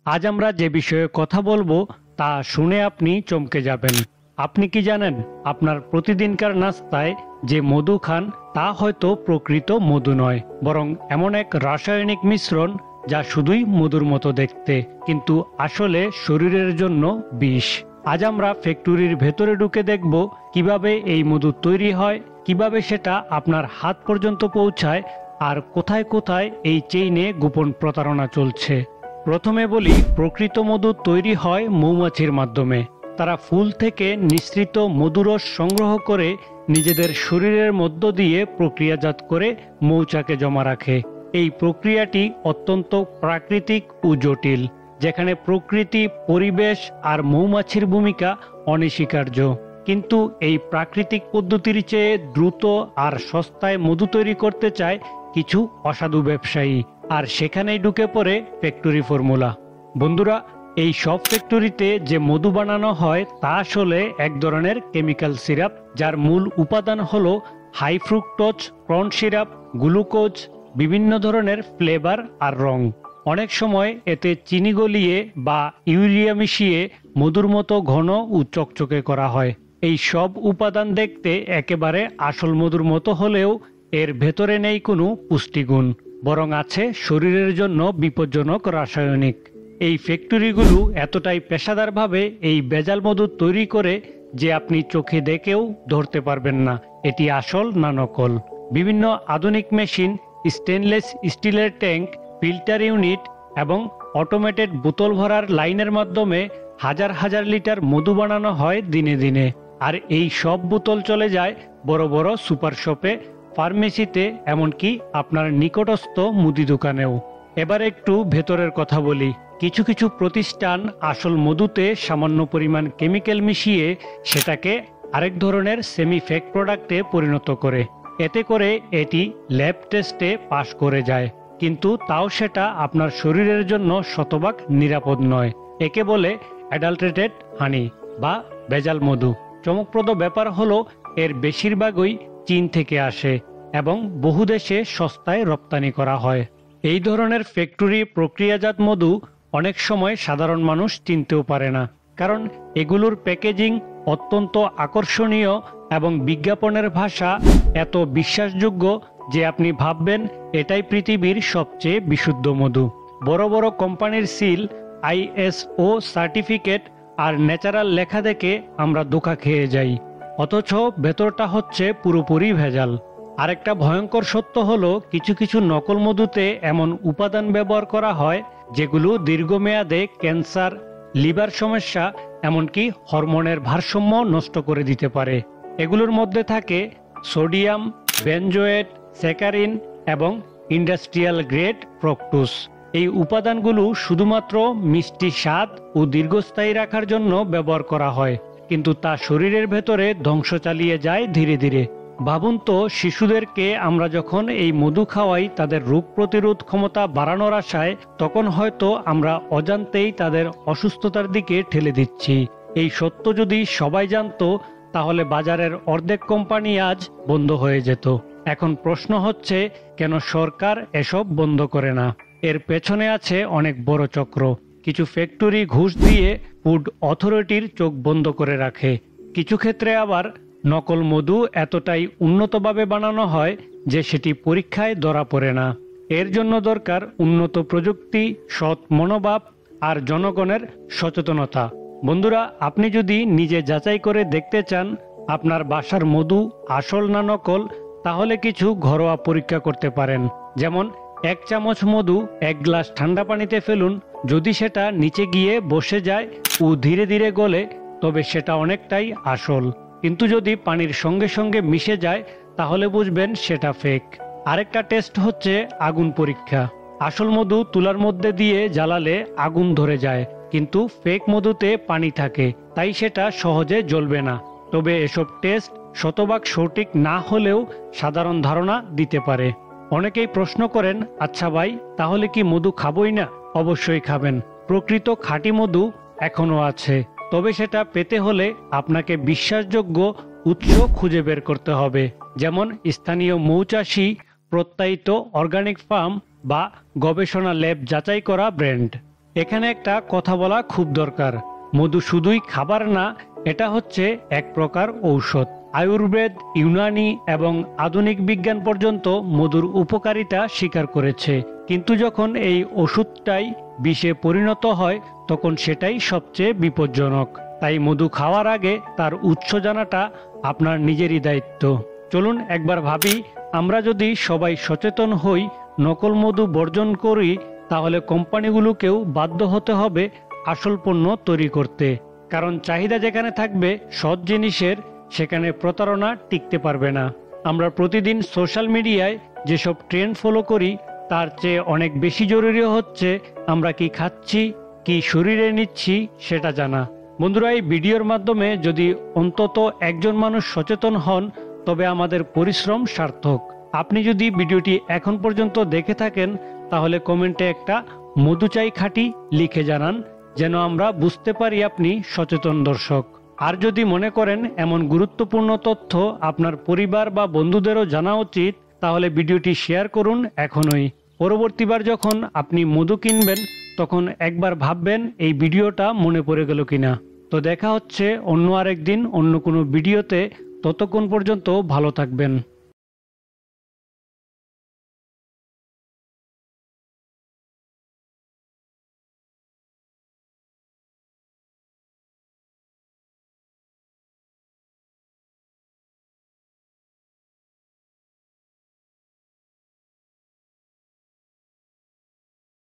আজ আমরা যে বিষয়ে কথা বলবো তা শুনে আপনি চমকে যাবেন। আপনি কি জানেন আপনার প্রতিদিনকার নাস্তায় যে মধু খান তা হয়তো প্রকৃত মধু নয়, বরং এমন এক রাসায়নিক মিশ্রণ যা শুধুই মধুর মতো দেখতে, কিন্তু আসলে শরীরের জন্য বিষ। আজ আমরা ফ্যাক্টরির ভেতরে ঢুকে দেখব কিভাবে এই মধু তৈরি হয়, কিভাবে সেটা আপনার হাত পর্যন্ত পৌঁছায়, আর কোথায় কোথায় এই চেইনে গোপন প্রতারণা চলছে। প্রথমে বলি, প্রকৃত মধু তৈরি হয় মৌমাছির মাধ্যমে। তারা ফুল থেকে নিঃসৃত মধুরস সংগ্রহ করে নিজেদের শরীরের মধ্য দিয়ে প্রক্রিয়াজাত করে মৌচাকে জমা রাখে। এই প্রক্রিয়াটি অত্যন্ত প্রাকৃতিক ও জটিল, যেখানে প্রকৃতি, পরিবেশ আর মৌমাছির ভূমিকা অনস্বীকার্য। কিন্তু এই প্রাকৃতিক পদ্ধতির চেয়ে দ্রুত আর সস্তায় মধু তৈরি করতে চায় কিছু অসাধু ব্যবসায়ী, আর সেখানেই ঢুকে পড়ে ফ্যাক্টরি ফর্মুলা। বন্ধুরা, এই সব ফ্যাক্টরিতে যে মধু বানানো হয় তা আসলে এক ধরনের কেমিক্যাল সিরাপ, যার মূল উপাদান হলো high fructose corn syrup, glucose, বিভিন্ন ধরনের ফ্লেভার আর রং। অনেক সময় এতে চিনি গলিয়ে বা ইউরিয়া মিশিয়ে মধুর মতো ঘন ও চকচকে করা হয়। এই সব উপাদান দেখতে একেবারে আসল মধুর মতো হলেও এর ভেতরে নেই কোনো পুষ্টিগুণ, বরং আছে শরীরের জন্য বিপজ্জনক রাসায়নিক। এই ফ্যাক্টরিগুলো এতটাই পেশাদারভাবে এই ভেজাল মধু তৈরি করে যে আপনি চোখে দেখেও ধরতে পারবেন না এটি আসল না নকল। বিভিন্ন আধুনিক মেশিন, স্টেনলেস স্টিলের ট্যাঙ্ক, ফিল্টার ইউনিট এবং অটোমেটেড বোতল ভরার লাইনের মাধ্যমে হাজার হাজার লিটার মধু বানানো হয় দিনে দিনে। আর এই সব বোতল চলে যায় বড় বড় সুপার শপে, ফার্মেসিতে, এমনকি আপনার নিকটস্থ মুদি দোকানেও। এবার একটু ভেতরের কথা বলি। কিছু কিছু প্রতিষ্ঠান আসল মধুতে সামান্য পরিমাণ কেমিক্যাল মিশিয়ে সেটাকে আরেক ধরনের সেমি ফেক প্রোডাক্টে পরিণত করে। এতে করে এটি ল্যাব টেস্টে পাশ করে যায়, কিন্তু তাও সেটা আপনার শরীরের জন্য শতভাগ নিরাপদ নয়। একে বলে অ্যাডাল্টারেটেড হানি বা ভেজাল মধু। চমকপ্রদ ব্যাপার হলো এর বেশিরভাগই চীন থেকে আসে এবং বহু দেশে সস্তায় রপ্তানি করা হয়। এই ধরনের ফ্যাক্টরি প্রক্রিয়াজাত মধু অনেক সময় সাধারণ মানুষ চিনতেও পারে না, কারণ এগুলোর প্যাকেজিং অত্যন্ত আকর্ষণীয় এবং বিজ্ঞাপনের ভাষা এত বিশ্বাসযোগ্য যে আপনি ভাববেন এটাই পৃথিবীর সবচেয়ে বিশুদ্ধ মধু। বড় বড় কোম্পানির সিল, ISO সার্টিফিকেট আর ন্যাচারাল লেখা দেখে আমরা ধোঁকা খেয়ে যাই, অথচ ভেতরটা হচ্ছে পুরোপুরি ভেজাল। আরেকটা ভয়ঙ্কর সত্য হলো, কিছু কিছু নকল মধুতে এমন উপাদান ব্যবহার করা হয় যেগুলো দীর্ঘমেয়াদে ক্যান্সার, লিভার সমস্যা, এমনকি হরমোনের ভারসাম্য নষ্ট করে দিতে পারে। এগুলোর মধ্যে থাকে সোডিয়াম, বেনজোয়েট, স্যাকারিন এবং ইন্ডাস্ট্রিয়াল গ্রেড ফ্রুক্টোজ। এই উপাদানগুলো শুধুমাত্র মিষ্টি স্বাদ ও দীর্ঘস্থায়ী রাখার জন্য ব্যবহার করা হয়, কিন্তু তা শরীরের ভেতরে ধ্বংস চালিয়ে যায় ধীরে ধীরে। ভাবুন তো, শিশুদেরকে আমরা যখন এই মধু খাওয়াই তাদের রোগ প্রতিরোধ ক্ষমতা বাড়ানোর আশায়, তখন হয়তো আমরা অজান্তেই তাদের অসুস্থতার দিকে ঠেলে দিচ্ছি। এই সত্য যদি সবাই জানতো, তাহলে বাজারের অর্ধেক কোম্পানি আজ বন্ধ হয়ে যেত। এখন প্রশ্ন হচ্ছে, কেন সরকার এসব বন্ধ করে না? এর পেছনে আছে অনেক বড় চক্র। কিছু ফ্যাক্টরি ঘুষ দিয়ে ফুড অথরিটির চোখ বন্ধ করে রাখে। কিছু ক্ষেত্রে আবার নকল মধু এতটাই উন্নতভাবে বানানো হয় যে সেটি পরীক্ষায় ধরা পড়ে না। এর জন্য দরকার উন্নত প্রযুক্তি, সৎ মনোভাব আর জনগণের সচেতনতা। বন্ধুরা, আপনি যদি নিজে যাচাই করে দেখতে চান আপনার বাসার মধু আসল না নকল, তাহলে কিছু ঘরোয়া পরীক্ষা করতে পারেন। যেমন 1 চামচ মধু 1 গ্লাস ঠান্ডা পানিতে ফেলুন। যদি সেটা নিচে গিয়ে বসে যায় ও ধীরে ধীরে গলে, তবে সেটা অনেকটাই আসল। কিন্তু যদি পানির সঙ্গে সঙ্গে মিশে যায়, তাহলে বুঝবেন সেটা ফেক। আরেকটা টেস্ট হচ্ছে আগুন পরীক্ষা। আসল মধু তুলার মধ্যে দিয়ে জ্বালালে আগুন ধরে যায়, কিন্তু ফেক মধুতে পানি থাকে, তাই সেটা সহজে জ্বলবে না। তবে এসব টেস্ট শতভাগ সঠিক না হলেও সাধারণ ধারণা দিতে পারে। অনেকেই প্রশ্ন করেন, আচ্ছা ভাই, তাহলে কি মধু খাবই না? অবশ্যই খাবেন। প্রকৃত খাঁটি মধু এখনো আছে, তবে সেটা পেতে হলে আপনাকে বিশ্বাসযোগ্য উৎস খুঁজে বের করতে হবে, যেমন স্থানীয় মৌচাষী, প্রত্যয়িত অর্গানিক ফার্ম বা গবেষণা ল্যাব যাচাই করা ব্র্যান্ড। এখানে একটা কথা বলা খুব দরকার। মধু শুধুই খাবার না, এটা হচ্ছে এক প্রকার ঔষধ। আয়ুর্বেদ, ইউনানি এবং আধুনিক বিজ্ঞান পর্যন্ত মধুর উপকারিতা স্বীকার করেছে। কিন্তু যখন এই ওষুধটাই বিষে পরিণত হয় তখন সেটাই সবচেয়ে বিপজ্জনক। তাই মধু খাওয়ার আগে তার উৎস জানাটা আপনার নিজেরই দায়িত্ব। চলুন একবার ভাবি, আমরা যদি সবাই সচেতন হই, নকল মধু বর্জন করি, তাহলে কোম্পানিগুলোকেও বাধ্য হতে হবে আসল পণ্য তৈরি করতে। কারণ চাহিদা যেখানে থাকবে সৎ জিনিসের, সেখানে প্রতারণা টিকতে পারবে না। আমরা প্রতিদিন সোশ্যাল মিডিয়ায় যেসব ট্রেন্ড ফলো করি, তার চেয়ে অনেক বেশি জরুরি হচ্ছে আমরা কি খাচ্ছি, কি শরীরে নিচ্ছি সেটা জানা। বন্ধুরা, এই ভিডিওর মাধ্যমে যদি অন্তত একজন মানুষ সচেতন হন, তবে আমাদের পরিশ্রম সার্থক। আপনি যদি ভিডিওটি এখন পর্যন্ত দেখে থাকেন, তাহলে কমেন্টে একটা মধু চাই খাঁটি লিখে জানান, যেন আমরা বুঝতে পারি আপনি সচেতন দর্শক। আর যদি মনে করেন এমন গুরুত্বপূর্ণ তথ্য আপনার পরিবার বা বন্ধুদেরও জানা উচিত, তাহলে ভিডিওটি শেয়ার করুন এখনই। পরবর্তীবার যখন আপনি মধু কিনবেন, তখন একবার ভাববেন এই ভিডিওটা মনে পড়ে গেল কিনা। তো দেখা হচ্ছে অন্য আরেকদিন অন্য কোনো ভিডিওতে। ততক্ষণ পর্যন্ত ভালো থাকবেন।